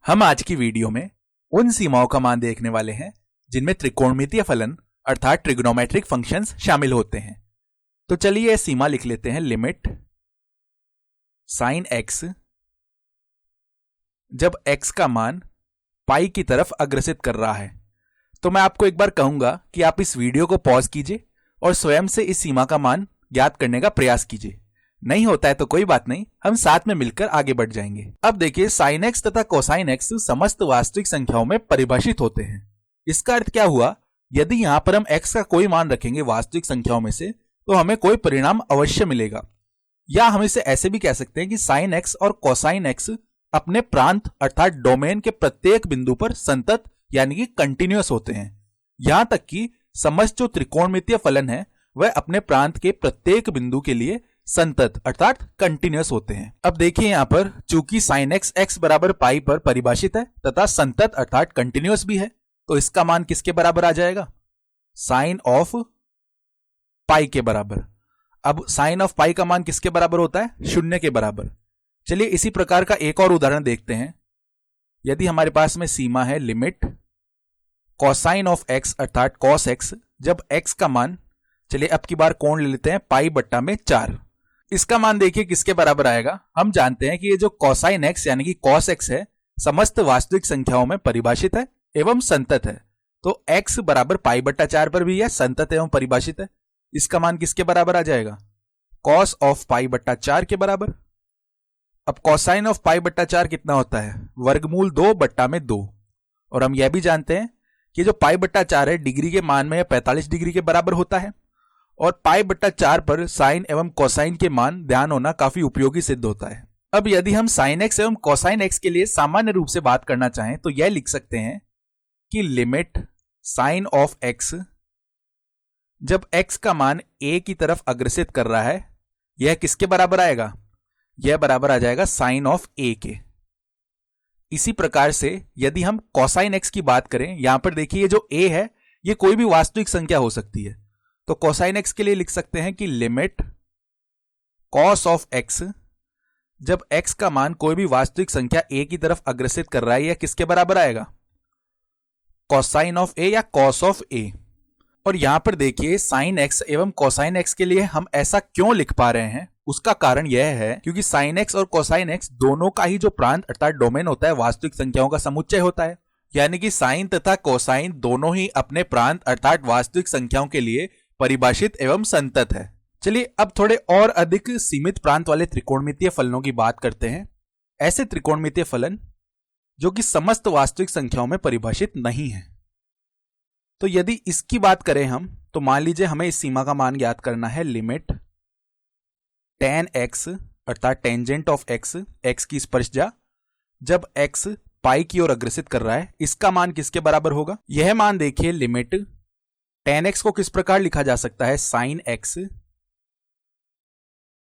हम आज की वीडियो में उन सीमाओं का मान देखने वाले हैं जिनमें त्रिकोणमितीय फलन अर्थात ट्रिग्नोमेट्रिक फंक्शंस शामिल होते हैं। तो चलिए यह सीमा लिख लेते हैं। लिमिट साइन एक्स जब x का मान पाई की तरफ अग्रसित कर रहा है। तो मैं आपको एक बार कहूंगा कि आप इस वीडियो को पॉज कीजिए और स्वयं से इस सीमा का मान ज्ञात करने का प्रयास कीजिए। नहीं होता है तो कोई बात नहीं, हम साथ में मिलकर आगे बढ़ जाएंगे। अब देखिए, साइन एक्स तथा कोसाइन एक्स समस्त वास्तविक संख्याओं में परिभाषित होते हैं। इसका अर्थ क्या हुआ? यदि यहां पर हम x का कोई मान रखेंगे वास्तविक संख्याओं में से तो हमें कोई परिणाम अवश्य मिलेगा। या हम इसे ऐसे भी कह सकते हैं कि साइन एक्स और कोसाइन एक्स अपने प्रांत अर्थात डोमेन के प्रत्येक बिंदु पर संतत यानी कि कंटिन्यूअस होते हैं। यहां तक कि समस्त जो त्रिकोणमितीय फलन है वह अपने प्रांत के प्रत्येक बिंदु के लिए संतत अर्थात कंटिन्यूअस होते हैं। अब देखिए यहां पर चूंकि साइन एक्स एक्स बराबर पाई पर परिभाषित है तथा संतत अर्थात कंटिन्यूअस भी है, तो इसका मान किसके बराबर आ जाएगा? साइन ऑफ पाई के बराबर। अब साइन ऑफ पाई का मान किसके बराबर होता है? 0 के बराबर। चलिए इसी प्रकार का एक और उदाहरण देखते हैं। यदि हमारे पास में सीमा है लिमिट कोसाइन ऑफ एक्स अर्थात कॉस एक्स जब एक्स का मान, चलिए अब की बार कोण ले लेते हैं पाई बट्टा में 4। इसका मान देखिए किसके बराबर आएगा? हम जानते हैं कि ये जो कोसाइन एक्स यानी कि कॉस एक्स है समस्त वास्तविक संख्याओं में परिभाषित है एवं संतत है। तो x बराबर पाई बट्टा 4 पर भी है संतत एवं परिभाषित है। इसका मान किसके बराबर आ जाएगा? कॉस ऑफ पाई बट्टा 4 के बराबर। अब कोसाइन ऑफ पाई बट्टा 4 कितना होता है? वर्गमूल 2 बट्टा में 2। और हम यह भी जानते हैं कि जो पाई बट्टा 4 है डिग्री के मान में 45 डिग्री के बराबर होता है। और पाई बट्टा 4 पर साइन एवं कोसाइन के मान ध्यान होना काफी उपयोगी सिद्ध होता है। अब यदि हम साइन एक्स एवं कोसाइन एक्स के लिए सामान्य रूप से बात करना चाहें तो यह लिख सकते हैं कि लिमिट साइन ऑफ एक्स जब x का मान a की तरफ अग्रसित कर रहा है यह किसके बराबर आएगा? यह बराबर आ जाएगा साइन ऑफ a के। इसी प्रकार से यदि हम कोसाइन एक्स की बात करें, यहां पर देखिए ये जो a है ये कोई भी वास्तविक संख्या हो सकती है। तो कोसाइन एक्स के लिए लिख सकते हैं कि लिमिट कॉस ऑफ एक्स जब x का मान कोई भी वास्तविक संख्या a की तरफ अग्रसित कर रहा है यह किसके बराबर आएगा? कोसाइन ऑफ a या कॉस ऑफ a। और यहां पर देखिए साइन एक्स एवं कोसाइन एक्स के लिए हम ऐसा क्यों लिख पा रहे हैं, उसका कारण यह है क्योंकि साइन एक्स और कोसाइन एक्स दोनों का ही जो प्रांत अर्थात डोमेन होता है वास्तविक संख्याओं का समुच्चय होता है। यानी कि साइन तथा कोसाइन दोनों ही अपने प्रांत अर्थात वास्तविक संख्याओं के लिए परिभाषित एवं संतत है। चलिए अब थोड़े और अधिक सीमित प्रांत वाले त्रिकोणमितीय फलनों की बात करते हैं। ऐसे त्रिकोणमितीय फलन जो कि समस्त वास्तविक संख्याओं में परिभाषित नहीं है। तो यदि इसकी बात करें हम तो मान लीजिए हमें इस सीमा का मान ज्ञात करना है। लिमिट tan x अर्थात टेंजेंट ऑफ x, x की स्पर्शजा जब x पाई की ओर अग्रसित कर रहा है इसका मान किसके बराबर होगा? यह मान देखिए लिमिट tan x को किस प्रकार लिखा जा सकता है? साइन x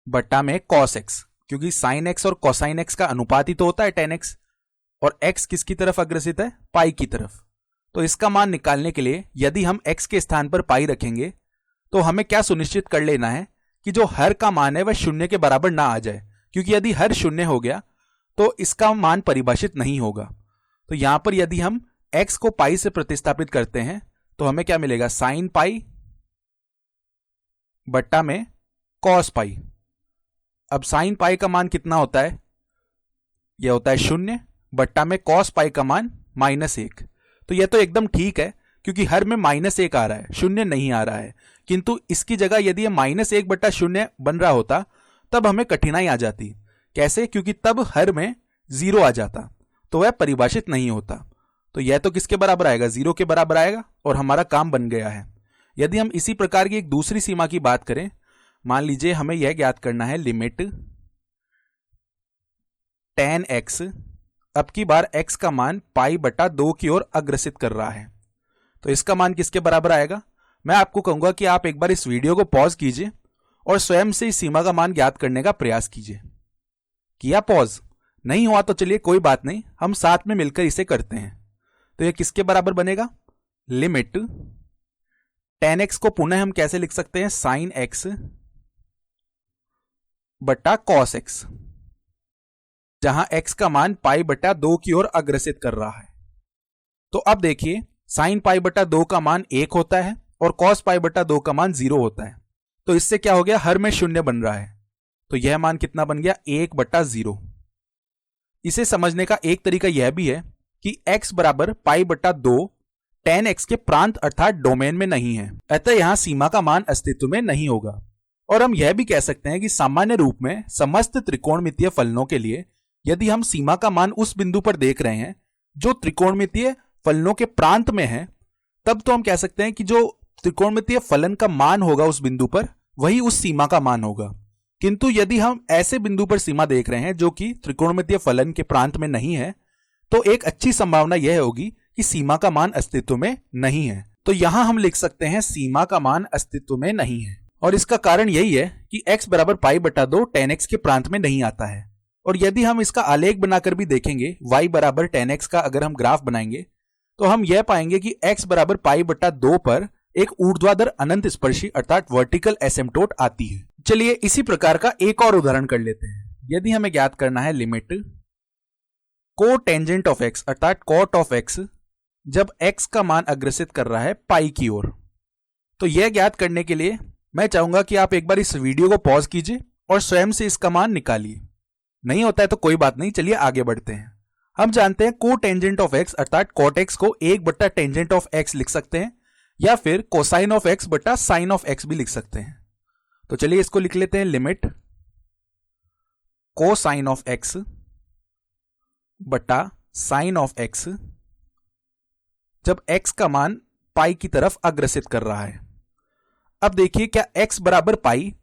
बट्टा में cos x, क्योंकि साइन x और कोसाइन x का अनुपात ही तो होता है tan x, और x किसकी तरफ अग्रसित है? पाई की तरफ। तो इसका मान निकालने के लिए यदि हम x के स्थान पर पाई रखेंगे तो हमें क्या सुनिश्चित कर लेना है कि जो हर का मान है वह 0 के बराबर ना आ जाए, क्योंकि यदि हर 0 हो गया तो इसका मान परिभाषित नहीं होगा। तो यहां पर यदि हम x को पाई से प्रतिस्थापित करते हैं तो हमें क्या मिलेगा? साइन पाई बट्टा में कॉस पाई। अब साइन पाई का मान कितना होता है? यह होता है 0 बट्टा में कॉस पाई का मान -1। तो यह तो एकदम ठीक है क्योंकि हर में -1 आ रहा है, 0 नहीं आ रहा है। किंतु इसकी जगह यदि यह -1 बट्टा 0 बन रहा होता तब हमें कठिनाई आ जाती। कैसे? क्योंकि तब हर में 0 आ जाता तो वह परिभाषित नहीं होता। तो यह तो किसके बराबर आएगा? 0 के बराबर आएगा और हमारा काम बन गया है। यदि हम इसी प्रकार की एक दूसरी सीमा की बात करें, मान लीजिए हमें यह ज्ञात करना है लिमिट tan x अब की बार x का मान पाई बटा 2 की ओर अग्रसित कर रहा है। तो इसका मान किसके बराबर आएगा? मैं आपको कहूंगा कि आप एक बार इस वीडियो को पॉज कीजिए और स्वयं से इस सीमा का मान ज्ञात करने का प्रयास कीजिए। किया पॉज? नहीं हुआ तो चलिए कोई बात नहीं, हम साथ में मिलकर इसे करते हैं। तो यह किसके बराबर बनेगा? लिमिट tan x को पुनः हम कैसे लिख सकते हैं? साइन x बट्टा कॉस x। जहां x का मान पाई बटा 2 की ओर अग्रसित कर रहा है। तो अब देखिए साइन पाई बटा 2 का मान 1 होता है और कॉस पाई बटा 2 का मान 0 होता है। तो इससे क्या हो गया, हर में शून्य बन रहा है। तो यह मान कितना बन गया, 1 बटा 0। इसे समझने का एक तरीका यह भी है कि x बराबर पाई बटा 2 tan x के प्रांत अर्थात डोमेन में नहीं है, अतः यहां सीमा का मान अस्तित्व में नहीं होगा। और हम यह भी कह सकते हैं कि सामान्य रूप में समस्त त्रिकोणमितीय फलनों के लिए यदि हम सीमा का मान उस बिंदु पर देख रहे हैं जो त्रिकोणमितीय फलनों के प्रांत में है, तब तो हम कह सकते हैं कि जो त्रिकोणमितीय फलन का मान होगा उस बिंदु पर वही उस सीमा का मान होगा। किंतु यदि हम ऐसे बिंदु पर सीमा देख रहे हैं जो कि त्रिकोणमितीय फलन के प्रांत में नहीं है, तो एक अच्छी संभावना यह होगी कि सीमा का मान अस्तित्व में नहीं है। तो यहां हम लिख सकते हैं सीमा का मान अस्तित्व में नहीं है। और इसका कारण यही है कि x बराबर पाई बटा 2 tan x के प्रांत में नहीं आता है। और यदि हम इसका आलेख बनाकर भी देखेंगे, y बराबर tan x का अगर हम ग्राफ बनाएंगे तो हम यह पाएंगे कि x बराबर पाई बटा 2 पर एक ऊर्ध्वाधर अनंत स्पर्शी अर्थात वर्टिकल एसिम्पटोट आती है। चलिए इसी प्रकार का एक और उदाहरण कर लेते हैं। यदि हमें ज्ञात करना है लिमिट कोटेंजेंट ऑफ x अर्थात कॉट ऑफ x जब x का मान अग्रसित कर रहा है पाई की ओर, तो यह ज्ञात करने के लिए मैं चाहूंगा कि आप एक बार इस वीडियो को पॉज कीजिए और स्वयं से इसका मान निकालिए। नहीं होता है तो कोई बात नहीं, चलिए आगे बढ़ते हैं। हम जानते हैं कोटेंजेंट ऑफ x अर्थात कॉट x को 1 बट्टा टेंजेंट ऑफ x लिख सकते हैं या फिर कोसाइन ऑफ x बट्टा साइन ऑफ x भी लिख सकते हैं। तो चलिए इसको लिख लेते हैं, लिमिट कोसाइन ऑफ x बट्टा साइन ऑफ x जब x का मान पाई की तरफ अग्रसित कर रहा है। अब देखिए क्या x बराबर पाई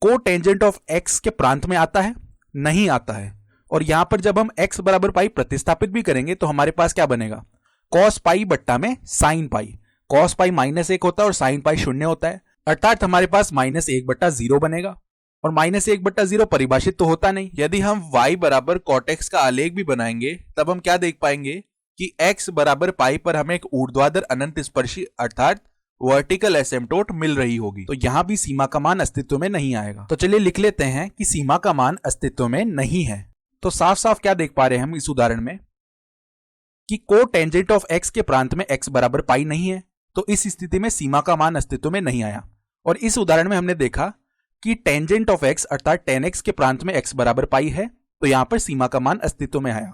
कोटेंजेंट ऑफ x के प्रांत में आता है? नहीं आता है। और यहां पर जब हम x बराबर पाई प्रतिस्थापित भी करेंगे तो हमारे पास क्या बनेगा, कॉस पाई बट्टा में साइन पाई। कॉस पाई -1 होता है और साइन पाई 0 होता है, अर्थात हमारे पास -1 बट्टा 0 बनेगा। और -1 बट्टा 0 परिभाषित तो होता नहीं। यदि हम y बराबर कॉट x का आलेख भी बनाएंगे तब हम क्या देख पाएंगे कि x बराबर पाई पर हमें एक ऊर्ध्वाधर अनंत स्पर्शी अर्थात वर्टिकल एसिम्पटोट मिल रही होगी। तो यहां भी सीमा का मान अस्तित्व में नहीं आएगा। तो चलिए लिख लेते हैं कि सीमा का मान अस्तित्व में नहीं है। तो साफ साफ क्या देख पा रहे हैं हम इस उदाहरण में कि कोटेंजेंट ऑफ x के प्रांत में x बराबर पाई नहीं है। तो इस स्थिति में सीमा का मान अस्तित्व में नहीं आया। और इस उदाहरण में हमने देखा कि टेंजेंट ऑफ x अर्थात tan x के प्रांत में x बराबर पाई है, तो यहां पर सीमा का मान अस्तित्व में आया।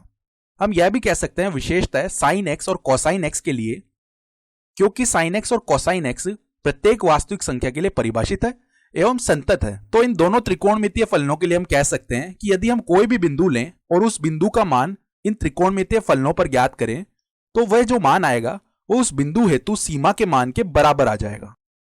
हम यह भी कह सकते हैं विशेषतः साइन x और कोसाइन x के लिए, क्योंकि साइन x और कोसाइन x प्रत्येक वास्तविक संख्या के लिए परिभाषित है एवं संतत है। तो इन दोनों त्रिकोणमितीय फलनों के लिए हम कह सकते हैं कि यदि हम कोई भी बिंदु लें और उस बिंदु का मान इन त्रिकोणमितीय फलनों पर ज्ञात करें तो वह जो मान आएगा वो उस बिंदु हेतु सीमा के मान के बराबर आ जाएगा।